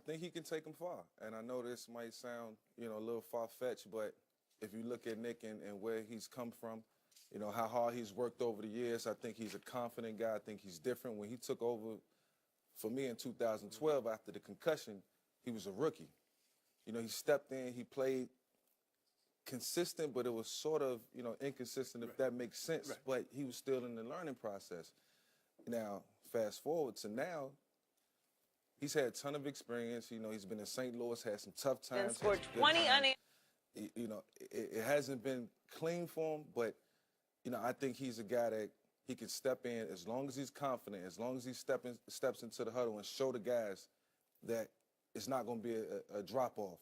think he can take them far. And I know this might sound, a little far-fetched, but if you look at Nick and where he's come from, how hard he's worked over the years, I think he's a confident guy. I think he's different. When he took over for me in 2012 after the concussion, he was a rookie. He stepped in, he played consistent, but it was sort of, inconsistent, if that makes sense. Right. But he was still in the learning process. Now, fast forward to now, he's had a ton of experience. He's been in St. Louis, had some tough times. And scored 20 it hasn't been clean for him, but, I think he's a guy that he can step in as long as he's confident, as long as he steps into the huddle and show the guys that it's not going to be a drop-off.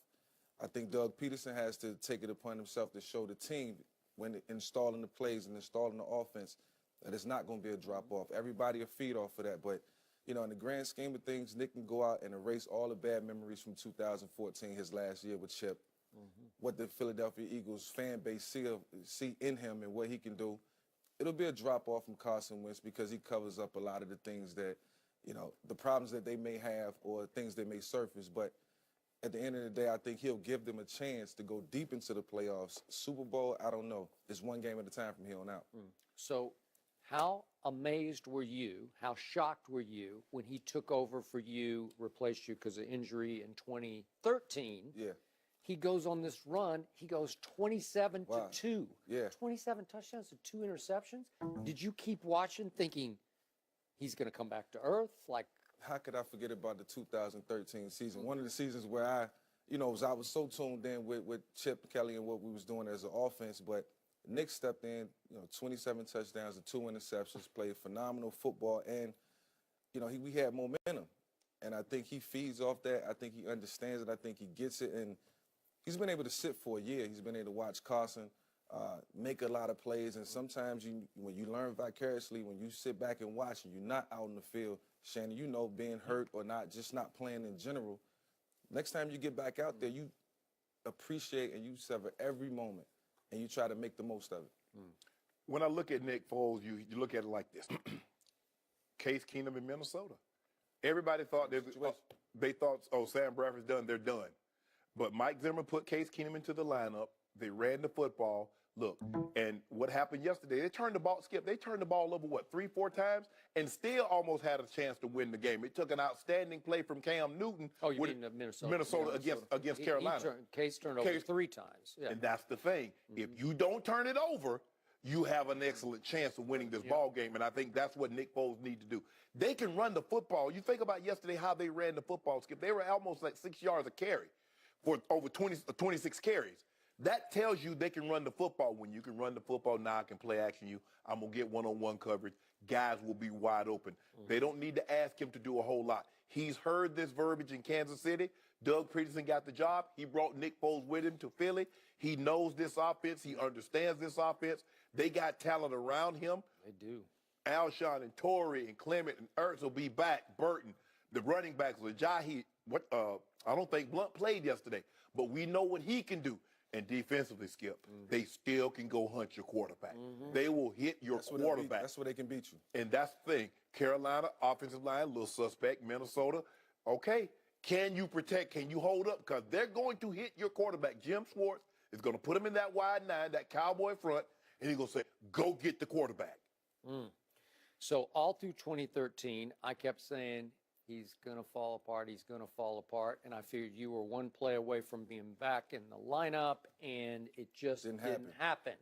I think Doug Peterson has to take it upon himself to show the team when installing the plays and installing the offense that it's not going to be a drop-off. Everybody will feed off of that, but in the grand scheme of things, Nick can go out and erase all the bad memories from 2014, his last year with Chip. What the Philadelphia Eagles fan base see in him and what he can do. It'll be a drop-off from Carson Wentz because he covers up a lot of the things that, the problems that they may have or things that may surface. But at the end of the day, I think he'll give them a chance to go deep into the playoffs. Super Bowl, I don't know. It's one game at a time from here on out. So how amazed were you, how shocked were you when he took over for you, replaced you because of injury in 2013? Yeah. He goes on this run. He goes 27 to 2. Yeah. 27 touchdowns to 2 interceptions. Did you keep watching thinking he's going to come back to earth? How could I forget about the 2013 season? One of the seasons where I was so tuned in with Chip Kelly and what we was doing as an offense, but Nick stepped in, 27 touchdowns and 2 interceptions, played phenomenal football, and, we had momentum. And I think he feeds off that. I think he understands it. I think he gets it. And he's been able to sit for a year. He's been able to watch Carson make a lot of plays. And sometimes when you learn vicariously, when you sit back and watch and you're not out in the field, Shannon, being hurt or not, just not playing in general, next time you get back out there, you appreciate and you sever every moment and you try to make the most of it. When I look at Nick Foles, you look at it like this. Case Keenum in Minnesota. Everybody thought Sam Bradford's done, they're done. But Mike Zimmer put Case Keenum into the lineup. They ran the football. Look, and what happened yesterday, they turned the ball over, 3-4 times, and still almost had a chance to win the game. It took an outstanding play from Cam Newton. Oh, you mean Minnesota? Minnesota against Carolina. Case turned over 3 times. Yeah. And that's the thing. If you don't turn it over, you have an excellent chance of winning this ball game, and I think that's what Nick Foles needs to do. They can run the football. You think about yesterday how they ran the football, Skip. They were almost like 6 yards a carry for over 26 carries. That tells you they can run the football. When you can run the football, now I can play action you. I'm going to get one-on-one coverage. Guys will be wide open. They don't need to ask him to do a whole lot. He's heard this verbiage in Kansas City. Doug Peterson got the job. He brought Nick Foles with him to Philly. He knows this offense. He understands this offense. They got talent around him. They do. Alshon and Torrey and Clement and Ertz will be back. Burton, the running backs, Ajayi. I don't think Blunt played yesterday, but we know what he can do. And defensively, Skip, they still can go hunt your quarterback. They will hit your quarterback. That's where they can beat you. And that's the thing. Carolina, offensive line, little suspect. Minnesota, okay. Can you protect? Can you hold up? Because they're going to hit your quarterback. Jim Schwartz is going to put him in that wide 9, that cowboy front, and he's going to say, go get the quarterback. So all through 2013, I kept saying, he's going to fall apart. He's going to fall apart. And I figured you were one play away from being back in the lineup, and it just didn't happen.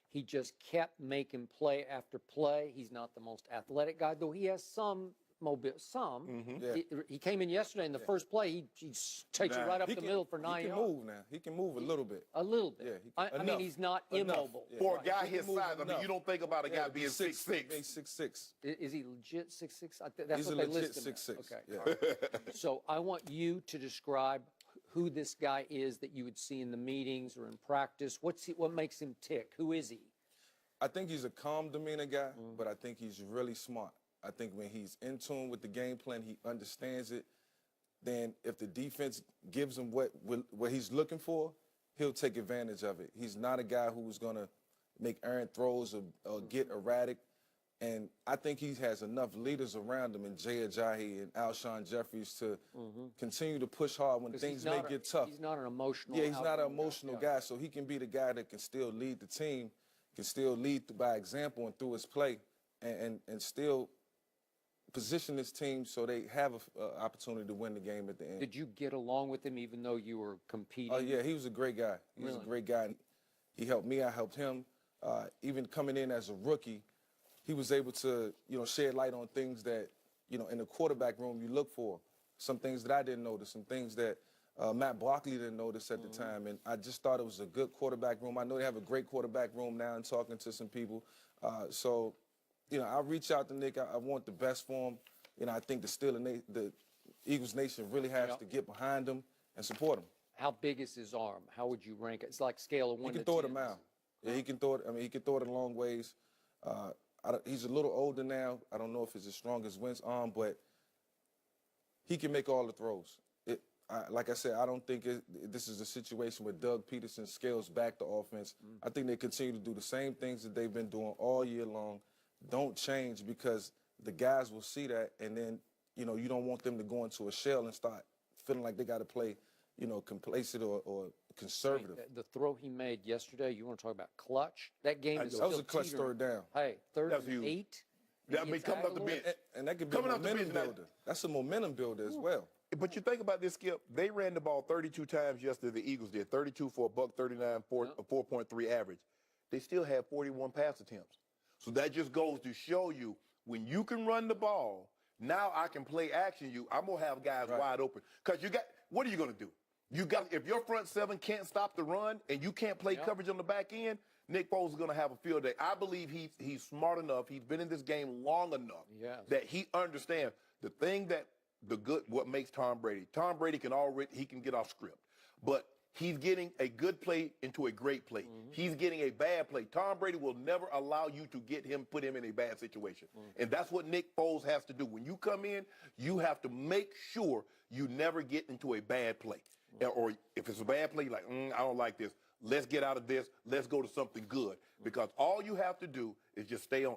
He just kept making play after play. He's not the most athletic guy, though he has some mobility. He came in yesterday in the first play. He takes it right up the middle for 9 yards. He can move now. He can move a little bit. A little bit. Yeah, I mean, he's not immobile. Yeah. For a guy his size, I mean, you don't think about a guy being 6'6". He's 6'6". Is he legit 6'6"? That's He's what a they legit listed him 6'6". as. Okay. Yeah. All right. So I want you to describe who this guy is that you would see in the meetings or in practice. What makes him tick? Who is he? I think he's a calm demeanor guy, but I think he's really smart. I think when he's in tune with the game plan, he understands it. Then if the defense gives him what he's looking for, he'll take advantage of it. He's not a guy who's going to make errant throws or get erratic. And I think he has enough leaders around him, and Jay Ajayi and Alshon Jeffries, to continue to push hard when 'Cause things may get tough. He's not an emotional. Yeah, he's not an outgoing emotional guy, so he can be the guy that can still lead the team, can still lead by example and through his play, and still position this team so they have an opportunity to win the game at the end. Did you get along with him even though you were competing? Oh, yeah, he was a great guy. He was a great guy. He helped me, I helped him. Even coming in as a rookie, he was able to, shed light on things that, in the quarterback room you look for. Some things that I didn't notice, some things that Matt Barkley didn't notice at the time. And I just thought it was a good quarterback room. I know they have a great quarterback room now, and talking to some people. So, I reach out to Nick. I want the best for him. I think the Eagles Nation really has to get behind him and support him. How big is his arm? How would you rank it? It's like scale of 1 to 10. He can throw it a mile. Yeah, he can throw it. I mean, he can throw it a long ways. He's a little older now. I don't know if it's as strong as Wentz arm, but he can make all the throws. Like I said, I don't think this is a situation where Doug Peterson scales back the offense. I think they continue to do the same things that they've been doing all year long. Don't change, because the guys will see that, and then, you don't want them to go into a shell and start feeling like they got to play, complacent or conservative. The throw he made yesterday, you want to talk about clutch? That game is That was still a clutch teetering. third down. Hey, third That's and huge. 8. That means coming up the bench. And that could be a Coming off the momentum bench, builder. That's a momentum builder as well. But you think about this, Skip. They ran the ball 32 times yesterday. The Eagles did 32 for $139, 4.3 average. They still had 41 pass attempts. So that just goes to show you, when you can run the ball, now I can play action you. I'm gonna have guys wide open. Because what are you gonna do? If your front seven can't stop the run and you can't play coverage on the back end, Nick Foles is gonna have a field day. I believe he's smart enough. He's been in this game long enough that he understands the thing that what makes Tom Brady. Tom Brady he can get off script, but he's getting a good play into a great play. He's getting a bad play. Tom Brady will never allow you to put him in a bad situation. And that's what Nick Foles has to do. When you come in, you have to make sure you never get into a bad play. Or if it's a bad play, you're like, I don't like this. Let's get out of this. Let's go to something good. Because all you have to do is just stay on.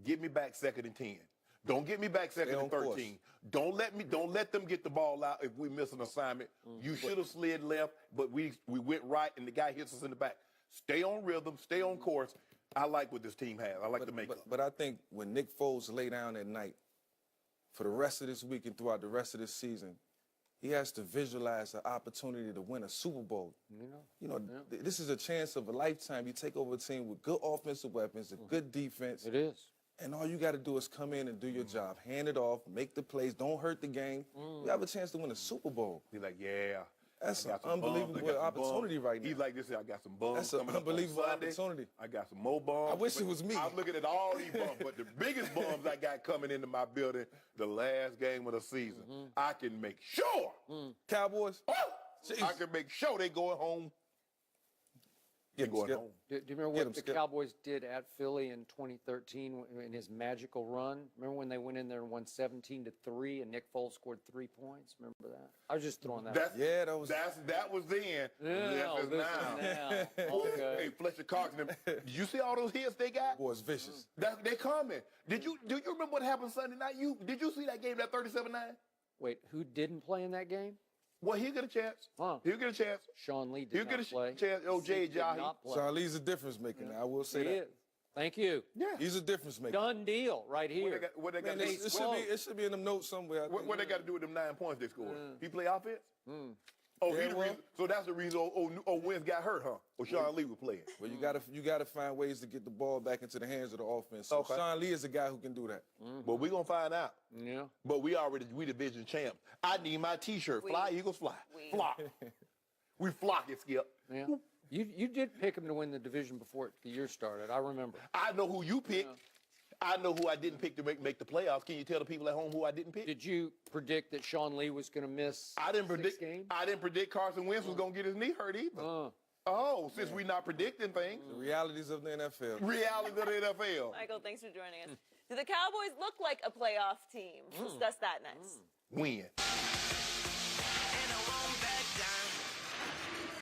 Get me back 2nd and 10. Don't get me back 2nd and 13. Don't let them get the ball out if we miss an assignment. You should have slid left, but we went right and the guy hits us in the back. Stay on rhythm, stay on course. I like what this team has. I like the makeup. But I think when Nick Foles lay down at night, for the rest of this week and throughout the rest of this season, he has to visualize an opportunity to win a Super Bowl. This is a chance of a lifetime. You take over a team with good offensive weapons, a good defense. It is. And all you got to do is come in and do your job. Hand it off, make the plays, don't hurt the game. You have a chance to win a Super Bowl. He's like, yeah. That's an unbelievable opportunity right now. He's like this. I got some bums. That's an unbelievable opportunity. I got some more bums. I wish it was me. I'm looking at all these bums, but the biggest bums I got coming into my building, the last game of the season, I can make sure. Cowboys? I can make sure they going home. Get him, Skip. Do you remember what the Cowboys did at Philly in 2013 in his magical run? Remember when they went in there and won 17-3 and Nick Foles scored 3 points? Remember that? I was just throwing that. That was then. Yeah, This is now. Okay. Hey, Fletcher Cox. Did you see all those hits they got? Boy, it's vicious. They coming. Do you remember what happened Sunday night? Did you see that game, that 37-9? Wait, who didn't play in that game? Well, he'll get a chance. Huh. He'll get a chance. Sean Lee did He'll not get a play. chance. Jay Ajayi. Sean Lee's a difference maker now. I will say He that. is. Thank you. Yeah. He's a difference maker. Done deal right here. What they got Man, to do? it should be in the notes somewhere. What they got to do with them 9 points they scored? He play offense? Oh, Yeah, he the reason, so that's the reason Wentz got hurt, huh? Or Sean Lee was playing. Well, you gotta find ways to get the ball back into the hands of the offense. So Sean Lee is a guy who can do that. But we're gonna find out. Yeah. But we division champs. I need my T-shirt. Fly Eagles fly. Flock. We flock it, Skip. Yeah. You did pick him to win the division before the year started. I remember. I know who you picked. I know who I didn't pick to make the playoffs. Can you tell the people at home who I didn't pick? Did you predict that Sean Lee was going to miss I didn't 6 predict. games? I didn't predict Carson Wentz was gonna get his knee hurt either. Since we're not predicting things. The realities of the NFL. Reality of the NFL. Michael, thanks for joining us. Do the Cowboys look like a playoff team? We'll discuss that next. Win.